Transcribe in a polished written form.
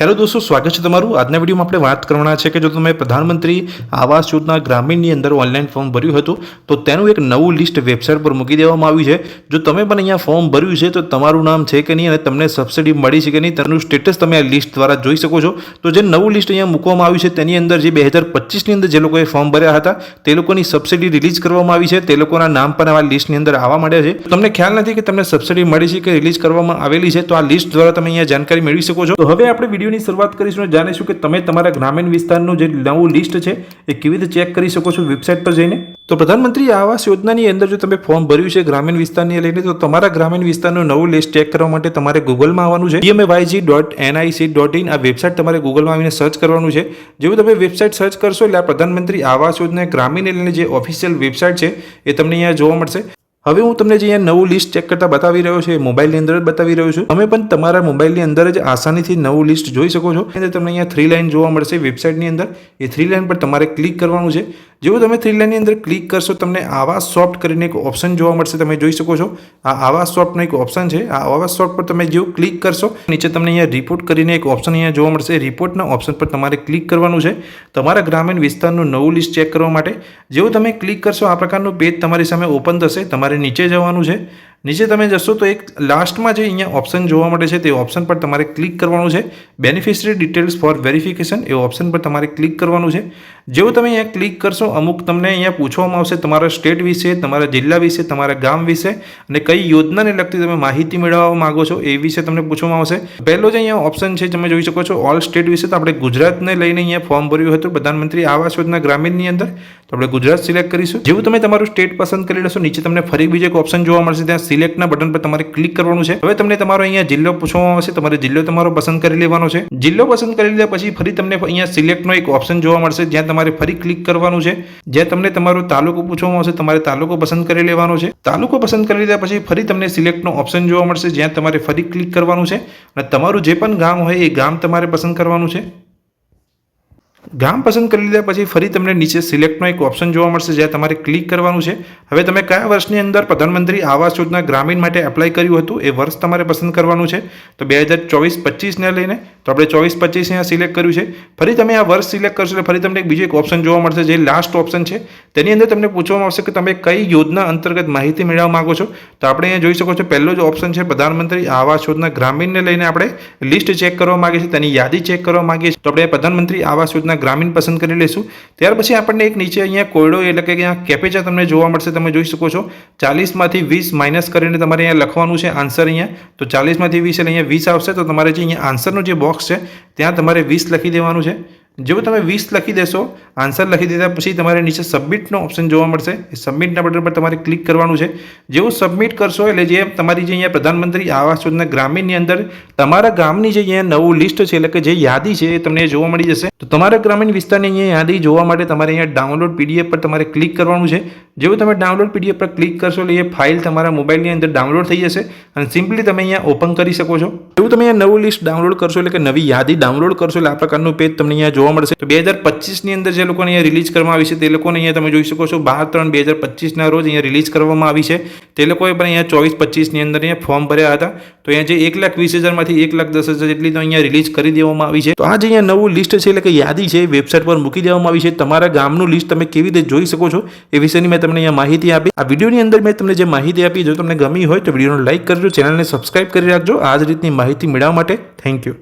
Hello दोस्तों, स्वागत है तमारू। આજના વિડીયોમાં આપણે વાત કરવાના છે કે જો તમે પ્રધાનમંત્રી આવાસ યોજના ગ્રામીણની અંદર ઓનલાઈન ફોર્મ ભર્યું હતું તો તેનું એક નવું લિસ્ટ વેબસાઇટ પર મૂકી દેવામાં આવ્યું છે। જો તમે પણ અહીંયા ફોર્મ ભર્યું છે તો તમારું નામ છે કે નહીં અને તમને સબસિડી મળી છે કે નહીં તેનું સ્ટેટસ તમે આ લિસ્ટ દ્વારા જોઈ શકો છો। તો જે નવું લિસ્ટ અહીંયા મૂકવામાં આવ્યું છે તેની અંદર જે 2025ની અંદર જે લોકોએ ફોર્મ ભર્યા હતા તે લોકોની સબસિડી રિલીઝ કરવામાં આવી છે, તે લોકોના નામ પણ આ લિસ્ટની અંદર આવવા માંડ્યા છે। તમને ખ્યાલ નથી કે તમને સબસિડી મળી છે કે રિલીઝ કરવામાં આવેલી છે તો આ લિસ્ટ દ્વારા તમે અહીંયા જાણકારી મેળવી શકો છો। તો હવે આપણે વિડીયોની શરૂઆત કરીશું, જાણીશું કે તમે તમારા ગ્રામીણ વિસ્તારનું જે નવું લિસ્ટ છે એ કેવી રીતે ચેક કરી શકો છો વેબસાઇટ પર જઈને। તો પ્રધાનમંત્રી આવાસ યોજનાની અંદર જો તમે ફોર્મ ભર્યું છે ગ્રામીણ વિસ્તારને લઈને તો તમારા ગ્રામીણ વિસ્તારનું નવું લિસ્ટ ચેક કરવા માટે તમારે ગૂગલમાં આવવાનું છે। pmayg.nic.in આ વેબસાઇટ તમારે ગૂગલમાં આવીને સર્ચ કરવાનું છે। જેવું તમે વેબસાઇટ સર્ચ કરશો એટલે આ પ્રધાનમંત્રી આવાસ યોજના ગ્રામીણને લઈને જે ઓફિશિયલ વેબસાઇટ છે એ તમને અહીંયા જોવા મળશે। હવે હું તમને જે અહીંયા નવું લિસ્ટ ચેક કરતા બતાવી રહ્યો છે મોબાઈલની અંદર જ બતાવી રહ્યો છું। તમે પણ તમારા મોબાઈલની અંદર જ આસાનીથી નવું લિસ્ટ જોઈ શકો છો। અંદર તમને અહીંયા 3 લાઈન જોવા મળશે વેબસાઇટની અંદર, એ 3 લાઈન પર તમારે ક્લિક કરવાનું છે। જેવું તમે 3 લાઈનની અંદર ક્લિક કરશો તમને આવાસ સોફ્ટ કરીને એક ઓપ્શન જોવા મળશે, તમે જોઈ શકો છો। આ આવાસ સોફ્ટનો એક ઓપ્શન છે। આ આવાસ સોફ્ટ પર તમે જેવું ક્લિક કરશો નીચે તમને અહીંયા રિપોર્ટ કરીને એક ઓપ્શન અહીંયા જોવા મળશે, રિપોર્ટના ઓપ્શન પર તમારે ક્લિક કરવાનું છે તમારા ગ્રામીણ વિસ્તારનું નવું લિસ્ટ ચેક કરવા માટે। જેવું તમે ક્લિક કરશો આ પ્રકારનું પેજ તમારી સામે ઓપન થશે, તમારે નીચે જવાનું છે। નીચે તમે જશો તો એક લાસ્ટમાં જે અહીંયા ઓપ્શન જોવા મળે છે તે ઓપ્શન પર તમારે ક્લિક કરવાનું છે, બેનિફિશરી ડિટેલ્સ ફોર વેરિફિકેશન એ ઓપ્શન પર તમારે ક્લિક કરવાનું છે। જેવું તમે અહીંયા ક્લિક કરશો અમુક તમને અહીંયા પૂછવામાં આવશે તમારા સ્ટેટ વિશે, તમારા જિલ્લા વિશે, તમારા ગામ વિશે અને કઈ યોજનાને લગતી તમે માહિતી મેળવવા માંગો છો એ વિશે તમને પૂછવામાં આવશે। પહેલો જે અહીંયા ઓપ્શન છે તમે જોઈ શકો છો ઓલ સ્ટેટ વિશે, તો આપણે ગુજરાતને લઈને અહીંયા ફોર્મ ભર્યું હતું પ્રધાનમંત્રી આવાસ યોજના ગ્રામીણની અંદર, તો આપણે ગુજરાત સિલેક્ટ કરીશું। જેવું તમે તમારું સ્ટેટ પસંદ કરી લેશો નીચે તમને ફરી બીજો એક ઓપ્શન જોવા મળશે, ત્યાં સિલેક્ટના બટન પર તમારે ક્લિક કરવાનું છે। હવે તમને તમારો અહીંયા જિલ્લો પૂછવામાં આવશે, તમારે જિલ્લો તમારો પસંદ કરી લેવાનો છે। જિલ્લો પસંદ કરી લીધા પછી ફરી તમને અહીંયા સિલેક્ટનો એક ઓપ્શન જોવા મળશે જ્યાં તમારે ફરી ક્લિક કરવાનું છે, જ્યાં તમને તમારો તાલુકો પૂછવામાં આવશે, તમારે તાલુકો પસંદ કરી લેવાનો છે। તાલુકો પસંદ કરી લીધા પછી ફરી તમને સિલેક્ટનો ઓપ્શન જોવા મળશે જ્યાં તમારે ફરી ક્લિક કરવાનું છે અને તમારું જે પણ ગામ હોય એ ગામ તમારે પસંદ કરવાનું છે। ગામ પસંદ કરી લીધા પછી ફરી તમને નીચે સિલેક્ટનો એક ઓપ્શન જોવા મળશે જ્યાં તમારે ક્લિક કરવાનું છે। હવે તમે કયા વર્ષની અંદર પ્રધાનમંત્રી આવાસ યોજના ગ્રામીણ માટે એપ્લાય કર્યું હતું એ વર્ષ તમારે પસંદ કરવાનું છે, તો 2024-25ને લઈને તો આપણે 24-25 અહીંયા સિલેક્ટ કર્યું છે। ફરી તમે આ વર્ષ સિલેક્ટ કરશો એટલે ફરી તમને બીજો એક ઓપ્શન જોવા મળશે જે લાસ્ટ ઓપ્શન છે, તેની અંદર તમને પૂછવામાં આવશે કે તમે કઈ યોજના અંતર્ગત માહિતી મેળવવા માંગો છો। તો આપણે અહીંયા જોઈ શકો છો પહેલો જ ઓપ્શન છે પ્રધાનમંત્રી આવાસ યોજના ગ્રામીણને લઈને આપણે લિસ્ટ ચેક કરવા માંગીએ છીએ, તેની યાદી ચેક કરવા માંગીએ છીએ, તો આપણે પ્રધાનમંત્રી આવાસ યોજના ગ્રામીણ પસંદ કરી લેશું। ત્યાર પછી આપણને એક નીચે અહીંયા કોયડો એટલે કે અહીંયા કેપેચા તમને જોવા મળશે, તમે જોઈ શકો છો 40માંથી 20 માઇનસ કરીને તમારે અહીંયા લખવાનું છે આન્સર અહીંયા, તો 40માંથી 20 એટલે અહીંયા 20 આવશે, તો તમારે જે અહીંયા આન્સરનો જે બોક્સ છે ત્યાં તમારે 20 લખી દેવાનું છે। જેવું તમે 20 લખી દેશો આન્સર લખી દીધા પછી તમારે નીચે સબમિટનો ઓપ્શન જોવા મળશે, એ સબમિટના બટન પર તમારે ક્લિક કરવાનું છે। જેવું સબમિટ કરશો એટલે જે તમારી જે અહીંયા પ્રધાનમંત્રી આવાસ યોજના ગ્રામીણની અંદર તમારા ગામની જે અહીંયા નવું લિસ્ટ છે એટલે કે જે યાદી છે એ તમને જોવા મળી જશે। તો તમારા ગ્રામીણ વિસ્તારની અહીંયા યાદી જોવા માટે તમારે અહીંયા ડાઉનલોડ PDF પર તમારે ક્લિક કરવાનું છે। જેવું તમે ડાઉનલોડ PDF પર ક્લિક કરશો એટલે એ ફાઇલ તમારા મોબાઈલની અંદર ડાઉનલોડ થઈ જશે અને સિમ્પલી તમે અહીંયા ઓપન કરી શકો છો। એવું તમે અહીંયા નવું લિસ્ટ ડાઉનલોડ કરશો એટલે કે નવી યાદી ડાઉનલોડ કરશો એટલે આ પ્રકારનું પેજ તમને અહીંયા જોવા મળશે। તો 2025ની અંદર જે લોકોને અહીંયા રિલીઝ કરવામાં આવી છે તે લોકોને અહીંયા તમે જોઈ શકો છો 12/3/2025ના રોજ અહીંયા રિલીઝ કરવામાં આવી છે, તે લોકોએ પણ અહીંયા 24-25ની અંદર અહીંયા ફોર્મ ભર્યા હતા, તો અહીંયા જે 1,20,000માંથી 1,10,000 જેટલી તો અહીંયા રિલીઝ કરી દેવામાં આવી છે। તો આ જે અહીંયા નવું લિસ્ટ છે એટલે કે યાદી છે વેબસાઇટ પર મૂકી દેવામાં આવી છે। તમારા ગામનું લિસ્ટ તમે કેવી રીતે જોઈ શકો છો એ વિશેની મેં તમને અહીંયા માહિતી આપી। આ વિડીયોની અંદર મેં તમને જે માહિતી આપી જો તમને ગમી હોય તો વિડીયોને લાઇક કરજો, ચેનલને સબસ્ક્રાઇબ કરી રાખજો આ જ રીતની માહિતી મેળવવા માટે। Thank you.